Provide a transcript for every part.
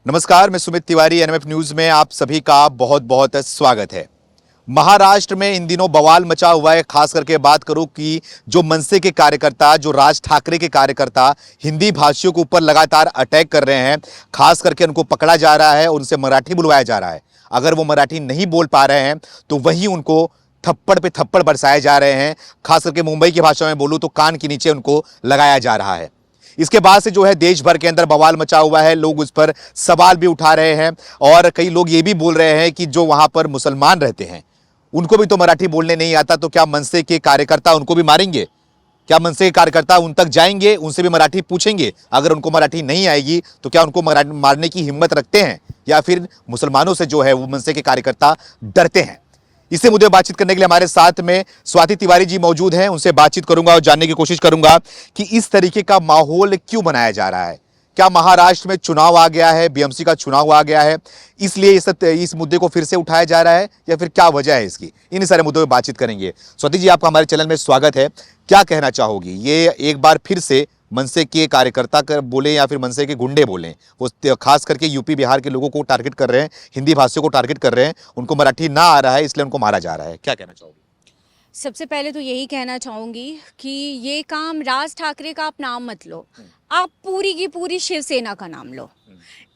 नमस्कार, मैं Sumit Tiwari. NMF news में आप सभी का बहुत बहुत स्वागत है। महाराष्ट्र में इन दिनों बवाल मचा हुआ है। खास करके बात करूं कि जो मनसे के कार्यकर्ता, जो राज ठाकरे के कार्यकर्ता हिंदी भाषियों के ऊपर लगातार अटैक कर रहे हैं। खास करके उनको पकड़ा जा रहा है, उनसे मराठी बुलवाया जा रहा है। अगर वो मराठी नहीं बोल पा रहे हैं तो वहीं उनको थप्पड़ पे थप्पड़ बरसाए जा रहे हैं। खास करके मुंबई की भाषा में बोलूं तो कान के नीचे उनको लगाया जा रहा है। इसके बाद से जो है देश भर के अंदर बवाल मचा हुआ है। लोग उस पर सवाल भी उठा रहे हैं और कई लोग ये भी बोल रहे हैं कि जो वहां पर मुसलमान रहते हैं उनको भी तो मराठी बोलने नहीं आता, तो क्या मनसे के कार्यकर्ता उनको भी मारेंगे? क्या मनसे के कार्यकर्ता उन तक जाएंगे, उनसे भी मराठी पूछेंगे? अगर उनको मराठी नहीं आएगी तो क्या उनको मारने की हिम्मत रखते हैं, या फिर मुसलमानों से जो है वो मनसे के कार्यकर्ता डरते हैं? इसे मुद्दे बातचीत करने के लिए हमारे साथ में स्वाति तिवारी जी मौजूद हैं। उनसे बातचीत करूंगा और जानने की कोशिश करूंगा कि इस तरीके का माहौल क्यों बनाया जा रहा है। क्या महाराष्ट्र में चुनाव आ गया है, बीएमसी का चुनाव आ गया है, इसलिए इस मुद्दे को फिर से उठाया जा रहा है, या फिर क्या वजह है इसकी? इन सारे मुद्दों पर बातचीत करेंगे। स्वाति जी, आपका हमारे चैनल में स्वागत है। क्या कहना चाहोगी? ये एक बार फिर से मनसे के कार्यकर्ता कर बोले या फिर मनसे के गुंडे बोले, वो खास करके यूपी बिहार के लोगों को टारगेट कर रहे हैं, हिंदी भाषियों को टारगेट कर रहे हैं। उनको मराठी ना आ रहा है इसलिए उनको मारा जा रहा है। क्या कहना चाहोगे? सबसे पहले तो यही कहना चाहूँगी कि ये काम राज ठाकरे का आप नाम मत लो, आप पूरी की पूरी शिवसेना का नाम लो।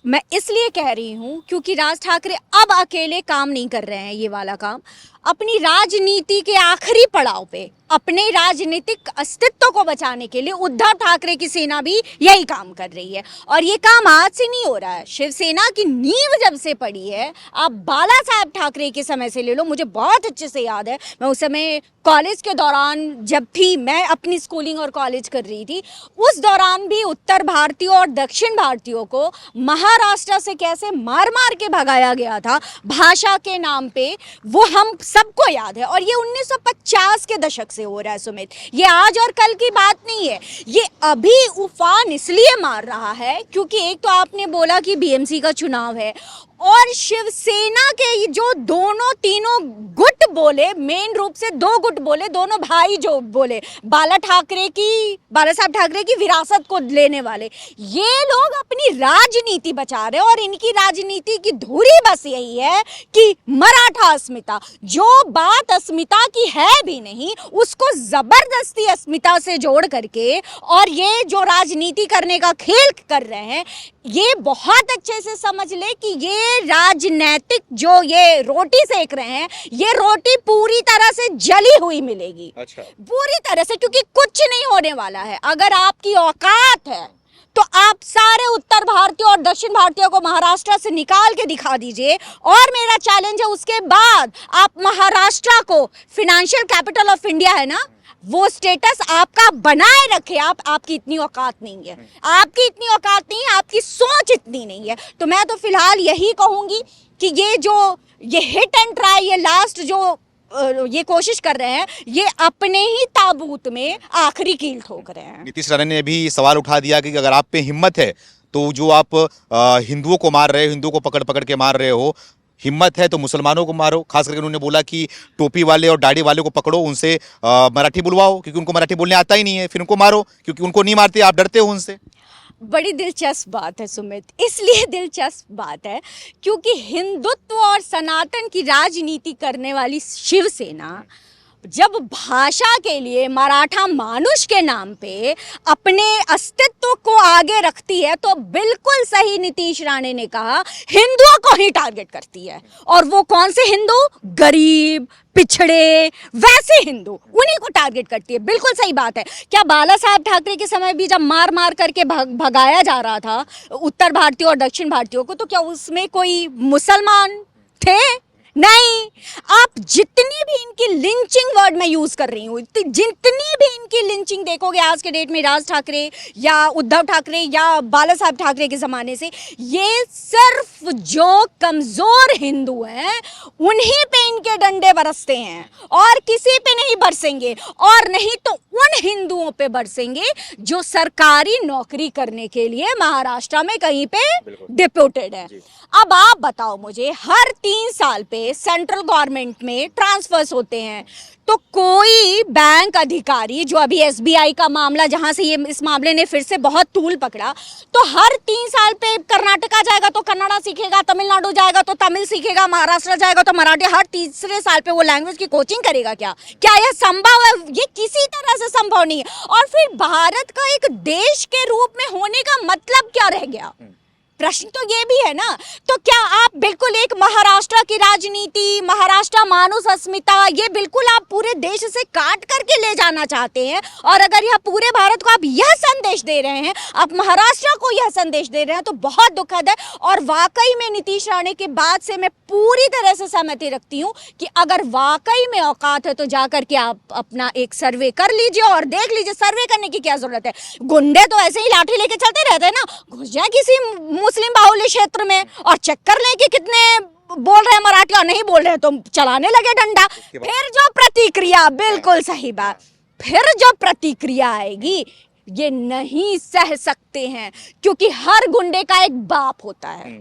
मैं इसलिए कह रही हूँ क्योंकि राज ठाकरे अब अकेले काम नहीं कर रहे हैं। ये वाला काम अपनी राजनीति के आखिरी पड़ाव पे, अपने राजनीतिक अस्तित्व को बचाने के लिए उद्धव ठाकरे की सेना भी यही काम कर रही है। और ये काम आज से नहीं हो रहा है। शिवसेना की नींव जब से पड़ी है, आप बाला साहब ठाकरे के समय से ले लो। मुझे बहुत अच्छे से याद है, मैं उस समय कॉलेज के दौरान जब थी, मैं अपनी स्कूलिंग और कॉलेज कर रही थी, उस दौरान भी उत्तर भारतीयों और दक्षिण भारतीयों को महाराष्ट्र से कैसे मार मार के भगाया गया था भाषा के नाम पे, वो हम सबको याद है। और ये 1950 के दशक से हो रहा है सुमित। ये आज और कल की बात नहीं है। ये अभी उफान इसलिए मार रहा है क्योंकि एक तो आपने बोला कि बीएमसी का चुनाव है, और शिवसेना के जो दोनों तीनों गुट बोले, मेन रूप से दो गुट बोले, दोनों भाई जो बोले, बाला साहब ठाकरे की विरासत को लेने वाले, ये लोग अपनी राजनीति बचा रहे हैं। और इनकी राजनीति की धुरी बस यही है कि मराठा अस्मिता, जो बात अस्मिता की है भी नहीं, उसको जबरदस्ती अस्मिता से जोड़ करके और ये जो राजनीति करने का खेल कर रहे हैं, ये बहुत अच्छे से समझ ले कि ये राजनैतिक जो ये रोटी सेक रहे हैं, ये रोटी पूरी तरह से जली हुई मिलेगी। अच्छा। पूरी तरह से, क्योंकि कुछ नहीं होने वाला है। अगर आपकी औकात है तो आप सारे उत्तर भारतीय और दक्षिण भारतीयों को महाराष्ट्र से निकाल के दिखा दीजिए। और मेरा चैलेंज है, उसके बाद आप महाराष्ट्र को फिनेंशियल कैपिटल ऑफ इंडिया है ना, वो स्टेटस आपका बनाए रखे। आपकी इतनी औकात नहीं है, आपकी इतनी औकात नहीं है, आपकी सोच इतनी नहीं है। तो मैं तो फिलहाल यही कहूंगी कि ये हिट एंड ट्राई, ये लास्ट जो ये कोशिश कर रहे हैं, ये अपने ही ताबूत में आखिरी कील ठोक रहे हैं। नीतीश राणे ने भी सवाल उठा दिया कि अगर आप पे हिम्मत है तो जो आप हिंदुओं को मार रहे हो, हिंदुओं को पकड़ पकड़ के मार रहे हो, हिम्मत है तो मुसलमानों को मारो। खास करके उन्होंने बोला कि टोपी वाले और दाढ़ी वाले को पकड़ो, उनसे मराठी बुलवाओ, क्योंकि उनको मराठी बोलने आता ही नहीं है, फिर उनको मारो, क्योंकि उनको नहीं मारते, आप डरते हो उनसे। बड़ी दिलचस्प बात है सुमित। इसलिए दिलचस्प बात है क्योंकि हिंदुत्व और सनातन की राजनीति करने वाली शिवसेना जब भाषा के लिए मराठा मानुष के नाम पे अपने अस्तित्व को आगे रखती है, तो बिल्कुल सही नीतीश राणे ने कहा, हिंदुओं को ही टारगेट करती है। और वो कौन से हिंदू? गरीब, पिछड़े, वैसे हिंदू, उन्हीं को टारगेट करती है। बिल्कुल सही बात है। क्या बाला साहब ठाकरे के समय भी जब मार मार करके भगाया जा रहा था उत्तर भारतीयों और दक्षिण भारतीयों को, तो क्या उसमें कोई मुसलमान थे? नहीं। आप जितनी भी इनकी लिंचिंग वर्ड मैं यूज कर रही हूँ, जितनी भी इनकी लिंचिंग देखोगे आज के डेट में राज ठाकरे या उद्धव ठाकरे या बाला साहब ठाकरे के जमाने से, ये सिर्फ जो कमजोर हिंदू हैं उन्हीं पे इनके डंडे बरसते हैं और किसी पे नहीं बरसेंगे। और नहीं तो उन हिंदुओं पे बरसेंगे जो सरकारी नौकरी करने के लिए महाराष्ट्र में कहीं पे डिप्यूटेड है। अब आप बताओ मुझे, हर 3 साल पे से सेंट्रल गवर्नमेंट में ट्रांसफर्स होते हैं, तो कोई बैंक अधिकारी, जो अभी एसबीआई का मामला जहां से ये इस मामले ने फिर से बहुत तूल पकड़ा, तो हर 3 साल पे कर्नाटका जाएगा तो कन्नड़ा सीखेगा, तमिलनाडु जाएगा तो तमिल सीखेगा, महाराष्ट्र जाएगा तो मराठी, हर तीसरे साल पे वो लैंग्वेज की कोचिंग करेगा क्या यह संभव है? ये किसी तरह से संभव नहीं है। और फिर भारत का एक देश के रूप में होने का मतलब क्या रह गया? प्रश्न तो ये भी है ना। तो क्या आप बिल्कुल एक महाराष्ट्र की राजनीति, महाराष्ट्र मानुष अस्मिता, ये बिल्कुल आप पूरे देश से काट करके ले जाना चाहते हैं? और अगर यह पूरे भारत को आप यह संदेश दे रहे हैं, आप महाराष्ट्र को यह संदेश दे रहे हैं, तो बहुत दुखद है। और वाकई में नीतीश राणे के बाद से मैं पूरी तरह से सहमति रखती हूँ कि अगर वाकई में औकात है तो जाकर के आप अपना एक सर्वे कर लीजिए और देख लीजिए। सर्वे करने की क्या जरूरत है? गुंडे तो ऐसे ही लाठी लेके चलते रहते हैं ना, घुस जाए किसी मुस्लिम बाहुल्य क्षेत्र में और चेक कर लें कि कितने बोल रहे हैं मराठी और नहीं बोल रहे हैं, तो चलाने लगे डंडा। फिर जो प्रतिक्रिया, बिल्कुल सही बात, फिर जो प्रतिक्रिया आएगी ये नहीं सह सकते हैं, क्योंकि हर गुंडे का एक बाप होता है,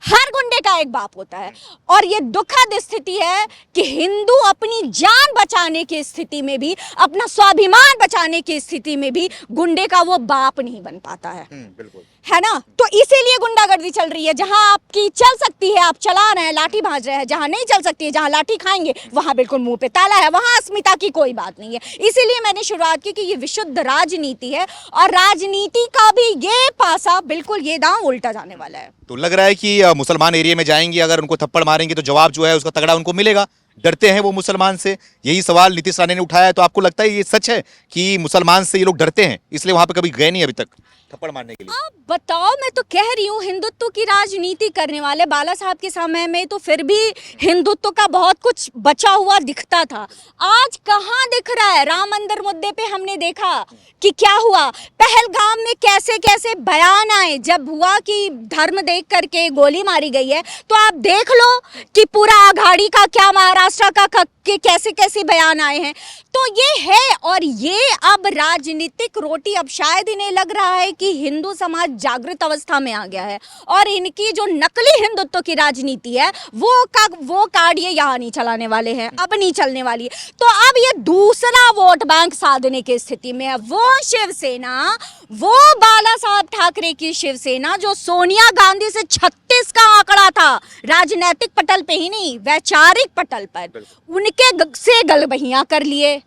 हर गुंडे का एक बाप होता है। और ये दुखद स्थिति है कि हिंदू अपनी जान बचाने की स्थिति में भी, अपना स्वाभिमान बचाने की स्थिति में भी गुंडे का वो बाप नहीं बन पाता है। बिल्कुल है ना। तो इसीलिए गुंडागर्दी चल रही है। जहां आपकी चल सकती है आप चला रहे हैं, लाठी भांज रहे हैं, जहां नहीं चल सकती है, जहां लाठी खाएंगे वहां बिल्कुल मुंह पे ताला है, वहां अस्मिता की कोई बात नहीं है। इसीलिए मैंने शुरुआत की कि ये विशुद्ध राजनीति है और राजनीति का भी ये पासा, बिल्कुल ये दांव उल्टा जाने वाला है। तो लग रहा है कि मुसलमान एरिया में जाएंगे, अगर उनको थप्पड़ मारेंगे तो जवाब जो है उसका तगड़ा उनको मिलेगा। डरते हैं वो मुसलमान से, यही सवाल नीतीश राणे ने उठाया। तो आपको लगता है ये सच है कि मुसलमान से ये लोग डरते हैं, इसलिए वहां पे कभी गए नहीं अभी तक थप्पड़ मारने के लिए? आप बताओ, मैं तो कह रही हूँ हिंदुत्व की राजनीति करने वाले बाला साहब के समय में तो फिर भी हिंदुत्व का बहुत कुछ बचा हुआ दिखता था। आज कहाँ दिख रहा है? राम मंदिर मुद्दे पे हमने देखा कि क्या हुआ, पहलगाम में कैसे कैसे बयान आए। जब हुआ कि धर्म देख करके गोली मारी गई है, तो आप देख लो कि पूरा आघाड़ी का क्या, महाराष्ट्र का के कैसे कैसे बयान आए हैं। तो ये है, और ये अब राजनीतिक रोटी, अब शायद इन्हें लग रहा है कि हिंदू समाज जागृत अवस्था में आ गया है और इनकी जो नकली हिंदुत्व की राजनीति है वो कार्ड ये यहाँ नहीं चलाने वाले हैं, अब नहीं चलने वाली है। तो अब ये दूसरा वोट बैंक साधने की स्थिति में है। वो शिवसेना, वो बाला साहब ठाकरे की शिवसेना जो सोनिया गांधी से 36 का आंकड़ा था, राजनीतिक पटल पे ही नहीं वैचारिक पटल पर, उनके से गलबहियां कर लिए।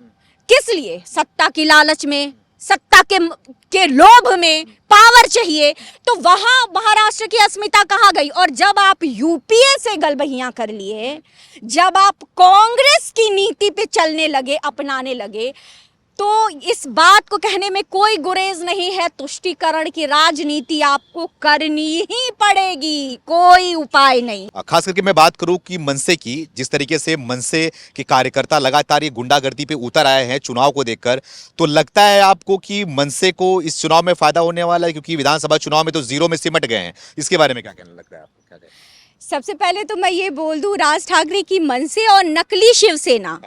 किस लिए? सत्ता की लालच में, सत्ता के लोभ में, पावर चाहिए। तो वहां महाराष्ट्र की अस्मिता कहां गई? और जब आप यूपीए से गलबहियां कर लिए, जब आप कांग्रेस की नीति पे चलने लगे, अपनाने लगे, तो इस बात को कहने में कोई गुरेज नहीं है, तुष्टीकरण की राजनीति आपको करनी ही पड़ेगी, कोई उपाय नहीं। खास करके मैं बात करूं कि मनसे की, जिस तरीके से मनसे के कार्यकर्ता लगातार ये गुंडागर्दी पे उतर आए हैं चुनाव को देखकर, तो लगता है आपको कि मनसे को इस चुनाव में फायदा होने वाला है? क्योंकि विधानसभा चुनाव में तो जीरो में सिमट गए हैं। इसके बारे में क्या कहना लगता है आपको? क्या कहना? सबसे पहले तो मैं ये बोल दूं, राज ठाकरे की मनसे और नकली शिवसेना,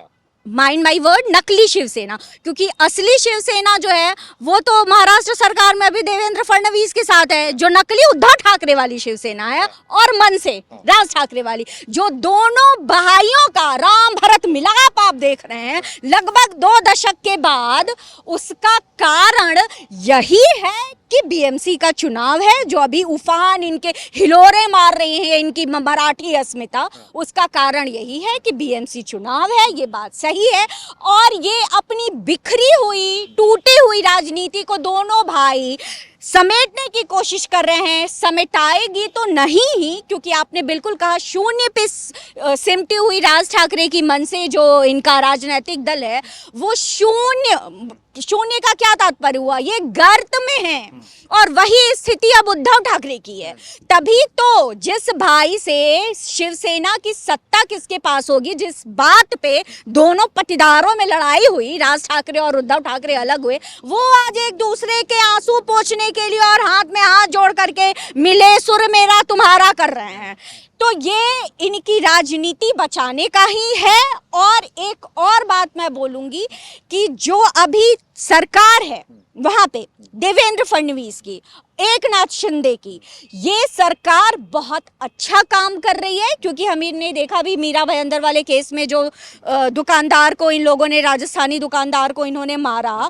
माइंड माई वर्ड, नकली शिवसेना, क्योंकि असली शिवसेना जो है वो तो महाराष्ट्र सरकार में अभी देवेंद्र फडणवीस के साथ है। जो नकली उद्धव ठाकरे वाली शिवसेना है और मनसे राज ठाकरे वाली, जो दोनों भाइयों का राम भरत मिलाप आप देख रहे हैं लगभग 2 दशक के बाद, उसका कारण यही है कि बीएमसी का चुनाव है जो अभी उफान इनके हिलोरे मार रहे हैं, इनकी मराठी अस्मिता। उसका कारण यही है कि बीएमसी चुनाव है, ये बात सही है। और ये अपनी बिखरी हुई, टूटी हुई राजनीति को दोनों भाई समेटने की कोशिश कर रहे हैं। समेटाएगी तो नहीं ही, क्योंकि आपने बिल्कुल कहा, शून्य पे सिमटी हुई राज ठाकरे की मन से जो इनका राजनीतिक दल है, वो शून्य का क्या तात्पर्य हुआ? ये गर्त में है। और वही स्थिति अब उद्धव ठाकरे की है। तभी तो जिस भाई से शिवसेना की सत्ता किसके पास होगी, जिस बात पे दोनों पटीदारों में लड़ाई हुई, राज ठाकरे और उद्धव ठाकरे अलग हुए, वो आज एक दूसरे के आंसू पोंछने के लिए और हाथ में हाथ जोड़ करके मिले सुर मेरा तुम्हारा कर रहे हैं। तो ये इनकी राजनीति बचाने का ही है। और एक और बात मैं बोलूंगी कि जो अभी सरकार है वहां पे देवेंद्र फडणवीस की, एकनाथ शिंदे की, ये सरकार बहुत अच्छा काम कर रही है। क्योंकि हमने देखा भी मीरा भयंदर वाले केस में जो दुकानदार को इन लोगों ने, राजस्थानी दुकानदार को इन्होंने मारा,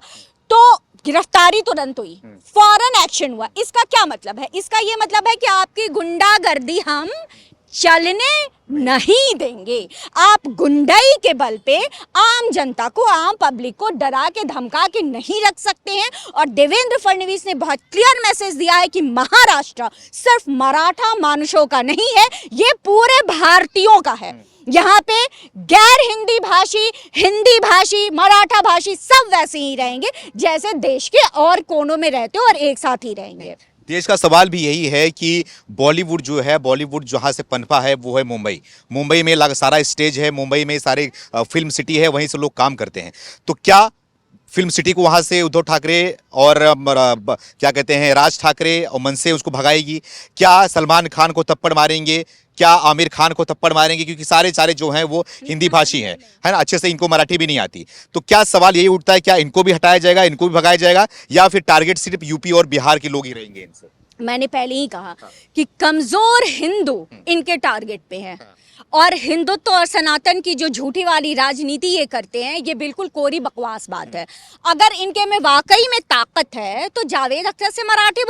तो गिरफ्तारी तुरंत हुई, फौरन एक्शन हुआ। इसका क्या मतलब है? इसका ये मतलब है कि आपकी गुंडागर्दी हम चलने नहीं देंगे। आप गुंडाई के बल पे आम जनता को, आम पब्लिक को डरा के धमका के नहीं रख सकते हैं। और देवेंद्र फडणवीस ने बहुत क्लियर मैसेज दिया है कि महाराष्ट्र सिर्फ मराठा मानुषों का नहीं है, ये पूरे भारतीयों का है। यहाँ पे गैर हिंदी भाषी, हिंदी भाषी, मराठा भाषी सब वैसे ही रहेंगे जैसे देश के और कोनों में रहते हो, और एक साथ ही रहेंगे। देश का सवाल भी यही है कि बॉलीवुड जो है, बॉलीवुड जहाँ से पनपा है वो है मुंबई। मुंबई में सारा स्टेज है, मुंबई में सारे फिल्म सिटी है, वहीं से लोग काम करते हैं। तो क्या फिल्म सिटी को वहाँ से उद्धव ठाकरे और क्या कहते हैं राज ठाकरे और मन से उसको भगाएगी? क्या सलमान खान को थप्पड़ मारेंगे? क्या आमिर खान को थप्पड़ मारेंगे? क्योंकि सारे जो हैं वो हिंदी भाषी हैं, है ना, अच्छे से इनको मराठी भी नहीं आती। तो क्या सवाल यही उठता है, क्या इनको भी हटाया जाएगा, इनको भी भगाया जाएगा, या फिर टारगेट सिर्फ यूपी और बिहार के लोग ही रहेंगे इनसे? मैंने पहले ही कहा कि कमजोर हिंदू इनके टारगेट पे है। और हिंदुत्व और सनातन की जो झूठी वाली राजनीति ये करते हैं, ये बिल्कुल कोरी बकवास बात है। अगर इनके में वाकई में ताकत है तो जावेद अख्तर से मराठी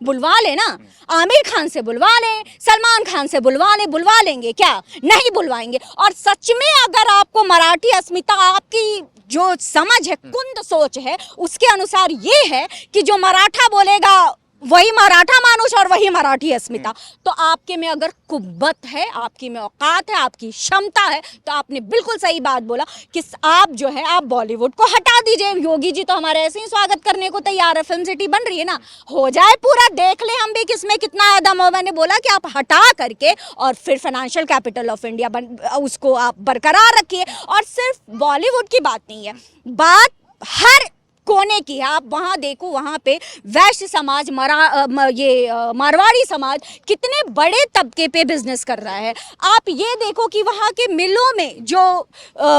बुलवा ले ना, आमिर खान से बुलवा ले, सलमान खान से बुलवा लेंगे क्या? नहीं बुलवाएंगे। और सच में अगर आपको मराठी अस्मिता, आपकी जो समझ है, कुंद सोच है, उसके अनुसार ये है कि जो मराठा बोलेगा वही मराठा मानुष और वही मराठी अस्मिता, तो आपके में अगर कुव्वत है, आपकी में औकात है, आपकी क्षमता है, तो आपने बिल्कुल सही बात बोला कि आप जो है आप बॉलीवुड को हटा दीजिए। योगी जी तो हमारे ऐसे ही स्वागत करने को तैयार है, फिल्म सिटी बन रही है ना, हो जाए पूरा, देख ले हम भी किसमें कितना दम हो। मैंने बोला कि आप हटा करके और फिर फाइनेंशियल कैपिटल ऑफ इंडिया उसको आप बरकरार रखिए। और सिर्फ बॉलीवुड की बात नहीं है, बात हर कोने की है। आप वहाँ देखो, वहाँ पे वैश्य समाज, मारवाड़ी समाज कितने बड़े तबके पे बिजनेस कर रहा है। आप ये देखो कि वहाँ के मिलों में जो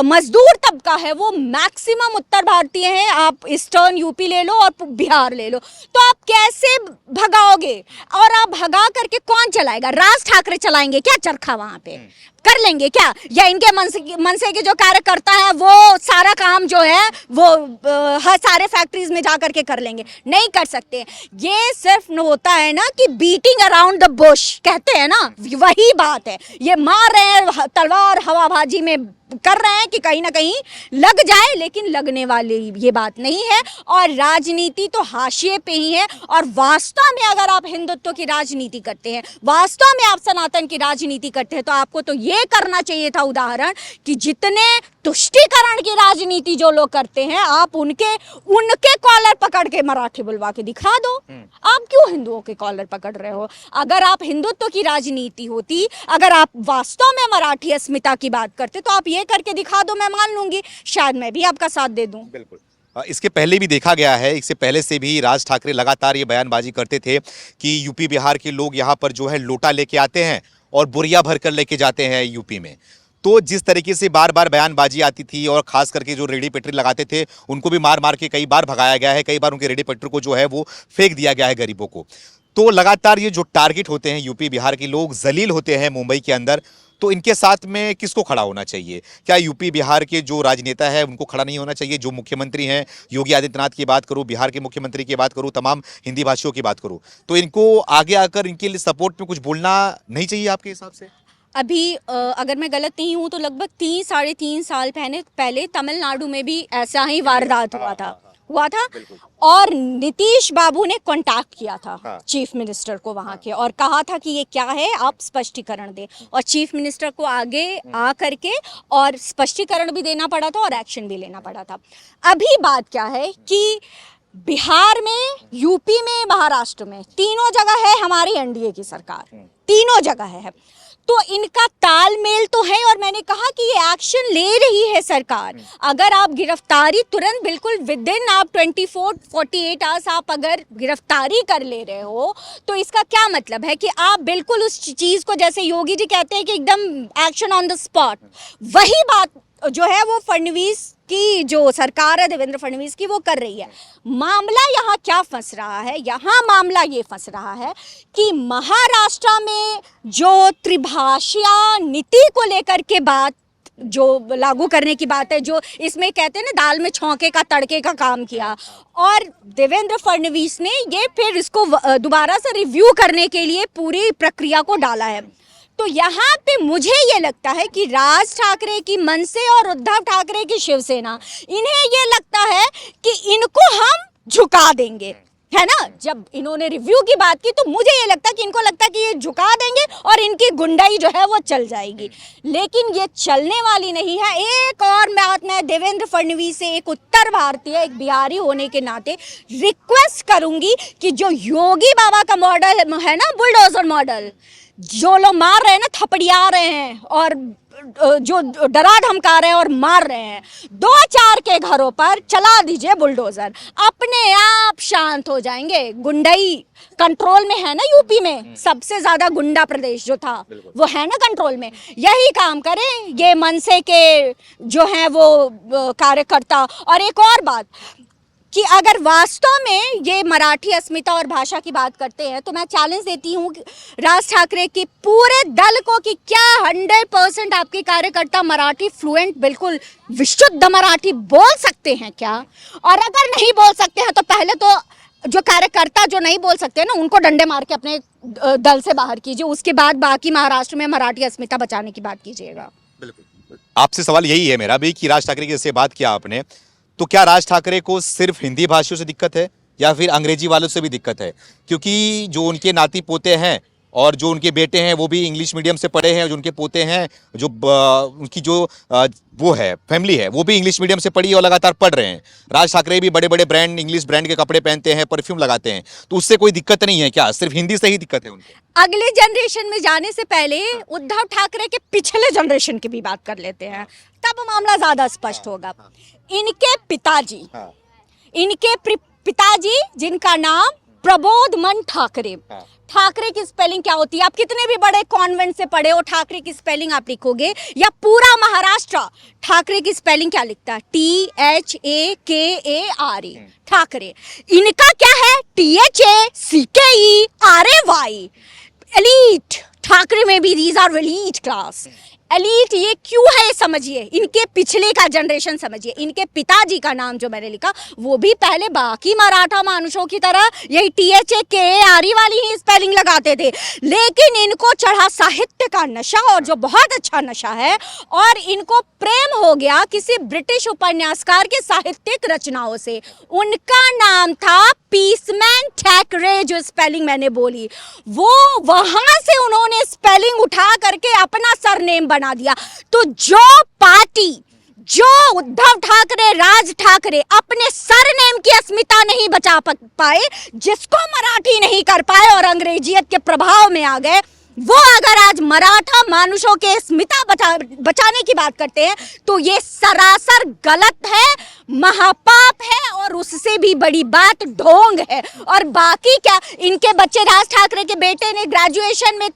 मजदूर तबका है वो मैक्सिमम उत्तर भारतीय हैं। आप ईस्टर्न यूपी ले लो और बिहार ले लो, तो आप कैसे भगाओगे? और आप भगा करके कौन चलाएगा? राज ठाकरे चलाएंगे क्या चरखा वहाँ पे? कर लेंगे क्या? या इनके मनसे के जो कार्यकर्ता हैं वो सारा काम जो है वो हर सारे फैक्ट्रीज में जा करके कर लेंगे? नहीं कर सकते। ये सिर्फ होता है ना कि बीटिंग अराउंड द बुश कहते हैं ना, वही बात है। ये मार रहे हैं तलवार हवाबाजी में कर रहे हैं कि कहीं ना कहीं लग जाए, लेकिन लगने वाली ये बात नहीं है। और राजनीति तो हाशिए पे ही है। और वास्तव में अगर आप हिंदुत्व की राजनीति करते हैं, वास्तव में आप सनातन की राजनीति करते हैं, तो आपको तो ये करना चाहिए था उदाहरण कि जितने तुष्टीकरण की राजनीति जो लोग करते हैं, आप उनके कॉलर पकड़ के मराठी बुलवा के दिखा दो। आप क्यों हिंदुओं के कॉलर पकड़ रहे हो? अगर आप हिंदुत्व की राजनीति होती, अगर आप वास्तव में मराठी अस्मिता की बात करते, तो आप ये करके दिखा दो, मैं मान लूंगी, शायद मैं भी आपका साथ दे दूं। बिल्कुल। इसके पहले भी देखा गया है, इससे पहले से भी राज ठाकरे लगातार ये बयानबाजी करते थे कि यूपी बिहार के लोग यहाँ पर जो है लोटा लेके आते हैं और बोरिया भर कर लेके जाते हैं यूपी में। तो जिस तरीके से बार बार बयानबाजी आती थी, और खास करके जो रेडी पेट्री लगाते थे उनको भी मार मार के कई बार भगाया गया है, कई बार उनके रेडी पेट्री को जो है वो फेंक दिया गया है गरीबों को। तो लगातार ये जो टारगेट होते हैं यूपी बिहार के लोग, जलील होते हैं मुंबई के अंदर, तो इनके साथ में किसको खड़ा होना चाहिए? क्या यूपी बिहार के जो राजनेता है उनको खड़ा नहीं होना चाहिए? जो मुख्यमंत्री हैं, योगी आदित्यनाथ की बात करूं, बिहार के मुख्यमंत्री की बात करूं, तमाम हिंदी भाषियों की बात करूं, तो इनको आगे आकर इनके लिए सपोर्ट में कुछ बोलना नहीं चाहिए आपके हिसाब से? अभी अगर मैं गलत नहीं हूँ तो लगभग 3-3.5 साल पहले तमिलनाडु में भी ऐसा ही वारदात हुआ था। और नीतीश बाबू ने कांटेक्ट किया था चीफ मिनिस्टर को वहाँ के, और कहा था कि ये क्या है, आप स्पष्टीकरण दें। और चीफ मिनिस्टर को आगे आ करके और स्पष्टीकरण भी देना पड़ा था और एक्शन भी लेना पड़ा था। अभी बात क्या है कि बिहार में, यूपी में, महाराष्ट्र में, तीनों जगह है हमारी एनडीए की सरकार, तीनों जगह है। तो इनका तालमेल तो है, और मैंने कहा कि ये एक्शन ले रही है सरकार। अगर आप गिरफ्तारी तुरंत बिल्कुल विद इन आप 24-48 आवर्स आप अगर गिरफ्तारी कर ले रहे हो, तो इसका क्या मतलब है कि आप बिल्कुल उस चीज़ को, जैसे योगी जी कहते हैं कि एकदम एक्शन ऑन द स्पॉट, वही बात जो है वो फडणवीस की जो सरकार है, देवेंद्र फडणवीस की, वो कर रही है। मामला यहाँ क्या फंस रहा है? यहाँ मामला ये फंस रहा है कि महाराष्ट्र में जो त्रिभाषा नीति को लेकर के बात जो लागू करने की बात है, जो इसमें कहते हैं ना दाल में छौंके का तड़के का काम किया, और देवेंद्र फडणवीस ने ये फिर इसको दोबारा से रिव्यू करने के लिए पूरी प्रक्रिया को डाला है। तो यहाँ पे मुझे ये लगता है कि राज ठाकरे की मनसे और उद्धव ठाकरे की शिवसेना, इन्हें ये लगता है कि इनको हम झुका देंगे, है ना। जब इन्होंने रिव्यू की बात की तो मुझे ये लगता है कि इनको लगता है कि ये झुका देंगे और इनकी गुंडाई जो है वो चल जाएगी, लेकिन ये चलने वाली नहीं है। एक और बात मैं देवेंद्र फडणवीस से, एक उत्तर भारतीय, एक बिहारी होने के नाते रिक्वेस्ट करूंगी कि जो योगी बाबा का मॉडल है ना, बुलडोजर मॉडल, जो लोग मार रहे हैं ना, थपड़िया रहे हैं और जो डरा धमका रहे हैं और मार रहे हैं, 2-4 के घरों पर चला दीजिए बुलडोजर, अपने आप शांत हो जाएंगे। गुंडाई कंट्रोल में है ना, यूपी में सबसे ज्यादा गुंडा प्रदेश जो था वो है ना कंट्रोल में। यही काम करें ये मनसे के जो हैं वो कार्यकर्ता। और एक और बात कि अगर वास्तव में ये मराठी अस्मिता और भाषा की बात करते हैं, तो मैं चैलेंज देती हूँ राज ठाकरे के पूरे दल को कि क्या 100% आपके कार्यकर्ता मराठी फ्लुएंट, बिल्कुल विशुद्ध मराठी बोल सकते हैं क्या? और अगर नहीं बोल सकते हैं तो पहले तो जो कार्यकर्ता जो नहीं बोल सकते हैं ना, उनको डंडे मार के अपने दल से बाहर कीजिए, उसके बाद बाकी महाराष्ट्र में मराठी अस्मिता बचाने की बात कीजिएगा। बिल्कुल, आपसे सवाल यही है मेरा भी कि राज ठाकरे की जैसे बात किया आपने, तो क्या राज ठाकरे को सिर्फ हिंदी भाषियों से दिक्कत है या फिर अंग्रेजी वालों से भी दिक्कत है? क्योंकि जो उनके नाती पोते हैं और जो उनके बेटे हैं वो भी इंग्लिश मीडियम से पढ़े हैं, जो उनके पोते हैं, जो उनकी जो वो है फैमिली है वो भी इंग्लिश मीडियम से पढ़ी और लगातार पढ़ रहे हैं। राज ठाकरे भी बड़े बड़े ब्रांड, इंग्लिश ब्रांड के कपड़े पहनते हैं, परफ्यूम लगाते हैं, तो उससे कोई दिक्कत नहीं है क्या? सिर्फ हिंदी से ही दिक्कत है उनको? अगले जनरेशन में जाने से पहले उद्धव ठाकरे के पिछले जनरेशन की भी बात कर लेते हैं, तब मामला ज्यादा स्पष्ट होगा। इनके पिताजी, इनके पिताजी जिनका नाम प्रबोधमन ठाकरे, ठाकरे की स्पेलिंग क्या होती है? आप कितने भी बड़े कॉन्वेंट से पढ़े हो, ठाकरे की स्पेलिंग आप लिखोगे या पूरा महाराष्ट्र ठाकरे की स्पेलिंग क्या लिखता है? THAKARE, ठाकरे। इनका क्या है? THACKERAY, elite. ठाकरे में भी these are elite class. Elite ये क्यों है ये समझिए, इनके पिछले का जनरेशन समझिए। इनके पिताजी का नाम जो मैंने लिखा वो भी पहले बाकी मराठा मानुषों की तरह यही THAKARE वाली ही स्पेलिंग लगाते थे, लेकिन इनको चढ़ा साहित्य का नशा, और जो बहुत अच्छा नशा है, और इनको प्रेम हो गया किसी ब्रिटिश उपन्यासकार के साहित्यिक रचनाओं से। उनका नाम था पीसमैन थैकरे, जो स्पेलिंग मैंने बोली, वो वहां से उन्होंने स्पेलिंग उठा करके अपना सरनेम बना दिया। तो जो पार्टी, जो उद्धव ठाकरे, राज ठाकरे अपने सरनेम की अस्मिता नहीं बचा पाए, जिसको मराठी नहीं कर पाए और अंग्रेजियत के प्रभाव में आ गए, वो अगर आज मराठा मानुषों के अस्मिता बचाने की बात करते हैं तो ये सरासर गलत है, महापाप है, और उससे भी बड़ी बात ढोंग है। और बाकी क्या, इनके बच्चे, राज ठाकरे के बेटे ने ग्रेजुएशन में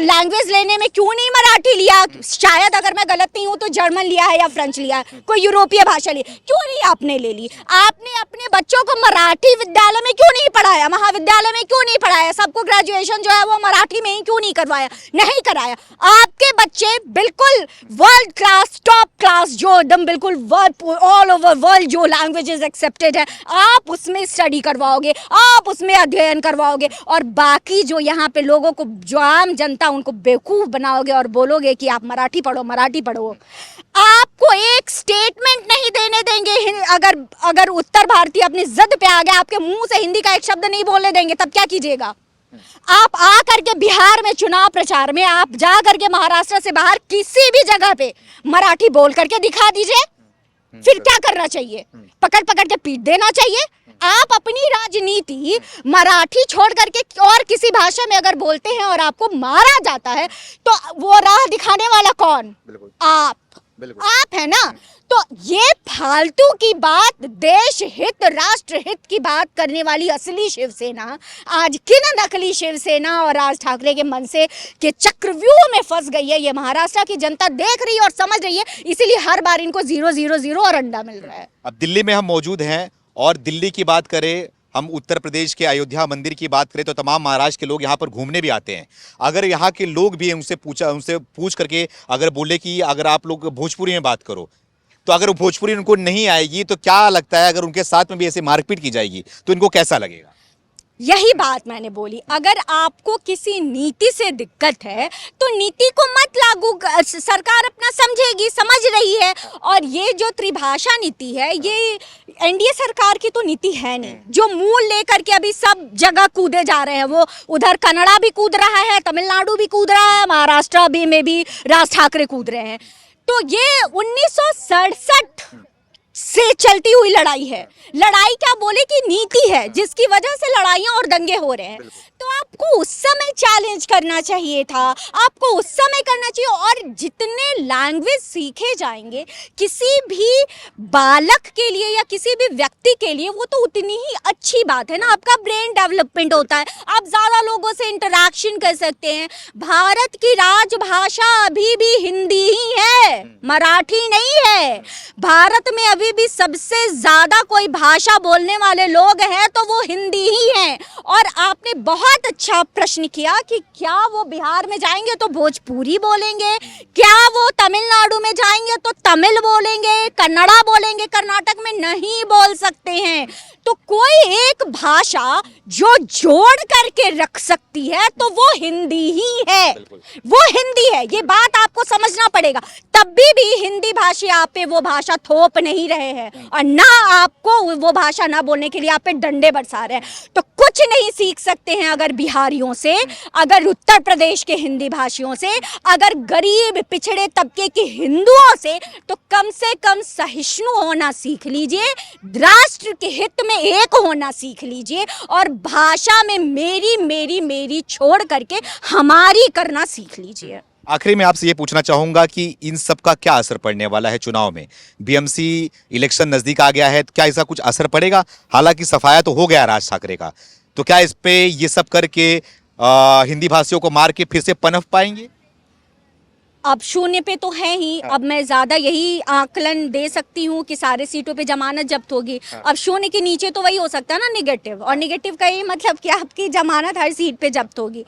लैंग्वेज लेने में क्यों नहीं मराठी लिया? शायद अगर मैं गलत नहीं हूं तो जर्मन लिया है या फ्रेंच लिया है, कोई यूरोपीय भाषा ली, क्यों नहीं आपने ले ली? आपने अपने बच्चों को मराठी विद्यालय में क्यों नहीं पढ़ाया, महाविद्यालय में क्यों नहीं पढ़ाया? सबको ग्रेजुएशन जो है वो मराठी में ही क्यों नहीं करवाया? नहीं कराया। आपके बच्चे बिल्कुल वर्ल्ड क्लास, टॉप क्लास, जो एकदम बिल्कुल वर्ल्ड, ऑल ओवर वर्ल्ड जो लैंग्वेजेस एक्सेप्टेड है, आप उसमें स्टडी करवाओगे, आप उसमें अध्ययन करवाओगे, और बाकी जो यहाँ पे लोगों को, जो आम जनता, उनको बेवकूफ बनाओगे और बोलोगे कि आप मराठी पढ़ो, मराठी पढ़ो। आपको एक स्टेटमेंट नहीं देने देंगे। अगर उत्तर भारतीय अपनी जिद पे आ गए, आपके मुंह से हिंदी का एक शब्द नहीं बोलने देंगे, तब क्या कीजिएगा? आप आ करके बिहार में चुनाव प्रचार में, आप जा करके महाराष्ट्र से बाहर किसी भी जगह पे मराठी बोल करके दिखा दीजिए, फिर क्या करना चाहिए? पकड़ पकड़ के पीट देना चाहिए? आप अपनी राजनीति मराठी छोड़ करके और किसी भाषा में अगर बोलते हैं और आपको मारा जाता है तो वो राह दिखाने वाला कौन? आप है ना। तो ये फालतू की बात, देश हित राष्ट्र हित की बात करने वाली असली शिवसेना आज किन नकली शिवसेना और राज ठाकरे के मनसे के चक्रव्यूह में फंस गई है, ये महाराष्ट्र की जनता देख रही है और समझ रही है, इसीलिए हर बार इनको 0-0-0 और अंडा मिल रहा है। अब दिल्ली में हम मौजूद हैं और दिल्ली की बात करें, हम उत्तर प्रदेश के अयोध्या मंदिर की बात करें तो तमाम महाराष्ट्र के लोग यहाँ पर घूमने भी आते हैं। अगर यहाँ के लोग भी उनसे पूछ करके अगर बोले कि अगर आप लोग भोजपुरी में बात करो, तो अगर भोजपुरी उनको नहीं आएगी तो क्या लगता है अगर उनके साथ में भी ऐसे मारपीट की जाएगी तो इनको कैसा लगेगा? यही बात मैंने बोली, अगर आपको किसी नीति से दिक्कत है तो नीति को मत लागू, सरकार अपना समझेगी, समझ रही है। और ये जो त्रिभाषा नीति है ये एनडीए सरकार की तो नीति है नहीं, जो मूल लेकर के अभी सब जगह कूदे जा रहे हैं। वो उधर कन्नड़ा भी कूद रहा है, तमिलनाडु भी कूद रहा है, महाराष्ट्र भी में भी राज ठाकरे कूद रहे हैं। तो ये 1967 से चलती हुई लड़ाई है। लड़ाई क्या बोले कि नीति है जिसकी वजह से लड़ाइयां और दंगे हो रहे हैं। तो आपको उस समय चैलेंज करना चाहिए था, आपको उस समय करना चाहिए। और जितने लैंग्वेज सीखे जाएंगे किसी भी बालक के लिए या किसी भी व्यक्ति के लिए, वो तो उतनी ही अच्छी बात है ना। आपका ब्रेन डेवलपमेंट होता है, आप ज़्यादा लोगों से इंटरेक्शन कर सकते हैं। भारत की राजभाषा अभी भी हिंदी ही है, मराठी नहीं है। भारत में अभी भी सबसे ज़्यादा कोई भाषा बोलने वाले लोग हैं तो वो हिंदी ही हैं। और आपने बहुत अच्छा प्रश्न किया कि क्या वो बिहार में जाएंगे तो भोजपुरी बोलेंगे, क्या वो तमिलनाडु में जाएंगे तो तमिल बोलेंगे, कन्नड़ा बोलेंगे, कर्नाटक में नहीं बोल सकते हैं। तो कोई एक भाषा जो जोड़ करके रख सकती है तो वो हिंदी ही है, वो हिंदी है। ये बात आपको समझना पड़ेगा। तब भी हिंदी भाषा आप पे वो भाषा थोप नहीं रहे हैं और ना आपको वो भाषा ना बोलने के लिए आप पे डंडे बरसा रहे हैं। तो कुछ नहीं सीख सकते हैं अगर बिहारियों से, अगर उत्तर प्रदेश के हिंदी भाषियों से, अगर गरीब पिछड़े तबके के हिंदुओं से, तो कम से कम सहिष्णु होना सीख लीजिए, राष्ट्र के हित में एक होना सीख लीजिए और भाषा में मेरी मेरी मेरी छोड़ करके हमारी करना सीख लीजिए। आखिरी में आपसे ये पूछना चाहूंगा कि इन सब का क्या असर पड़ने वाला है चुनाव में? बीएमसी इलेक्शन नजदीक आ गया है, क्या इसका कुछ असर पड़ेगा? हालांकि सफाया तो हो गया राज ठाकरे का, तो क्या इस पे ये सब करके हिंदी भाषियों को मार के फिर से पनप पाएंगे? अब शून्य पे तो है ही। अब मैं ज़्यादा यही आकलन दे सकती हूँ कि सारे सीटों पे जमानत जब्त होगी। अब शून्य के नीचे तो वही हो सकता है ना, नेगेटिव। और नेगेटिव का ये मतलब कि आपकी जमानत हर सीट पे जब्त होगी।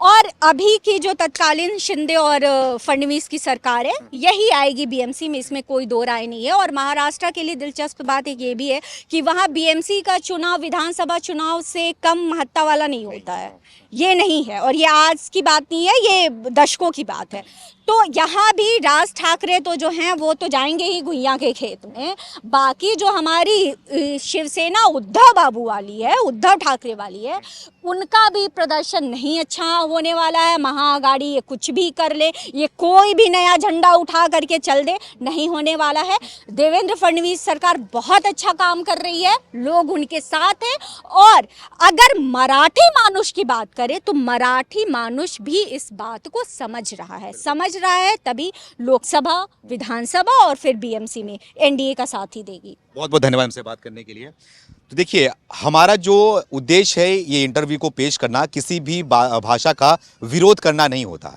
और अभी की जो तत्कालीन शिंदे और फडणवीस की सरकार है यही आएगी बीएमसी में, इसमें कोई दो राय नहीं है। और महाराष्ट्र के लिए दिलचस्प बात एक ये भी है कि वहाँ बीएमसी का चुनाव विधानसभा चुनाव से कम महत्ता वाला नहीं होता है, ये नहीं है। और ये आज की बात नहीं है, ये दशकों की बात है। तो यहाँ भी राज ठाकरे तो जो हैं वो तो जाएंगे ही गुइया के खेत में। बाकी जो हमारी शिवसेना उद्धव बाबू वाली है, उद्धव ठाकरे वाली है, उनका भी प्रदर्शन नहीं अच्छा होने वाला है। महाअघाड़ी ये कुछ भी कर ले, ये कोई भी नया झंडा उठा करके चल दे, नहीं होने वाला है। देवेंद्र फडणवीस सरकार बहुत अच्छा काम कर रही है, लोग उनके साथ हैं। और अगर मराठी मानुष की बात करें तो मराठी मानुष भी इस बात को समझ रहा है, तभी लोकसभा, विधानसभा और फिर बीएमसी में एनडीए का साथ ही देगी। बहुत बहुत धन्यवाद हमसे बात करने के लिए। तो देखिए, हमारा जो उद्देश्य है ये इंटरव्यू को पेश करना, किसी भी भाषा का विरोध करना नहीं होता।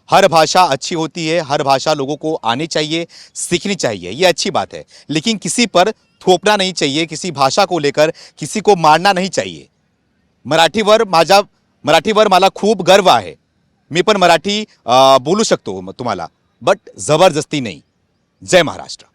हर भाषा अच्छी होती है, हर भाषा लोगों को आनी चाहिए, सीखनी चाहिए, ये अच्छी बात है। लेकिन किसी पर थोपना नहीं चाहिए, किसी भाषा को लेकर किसी को मारना नहीं चाहिए। मराठीवर मला खूप गर्व आहे, मी पण मराठी बोलू शकतो तुम्हाला, बट जबरदस्ती नहीं। जय महाराष्ट्र।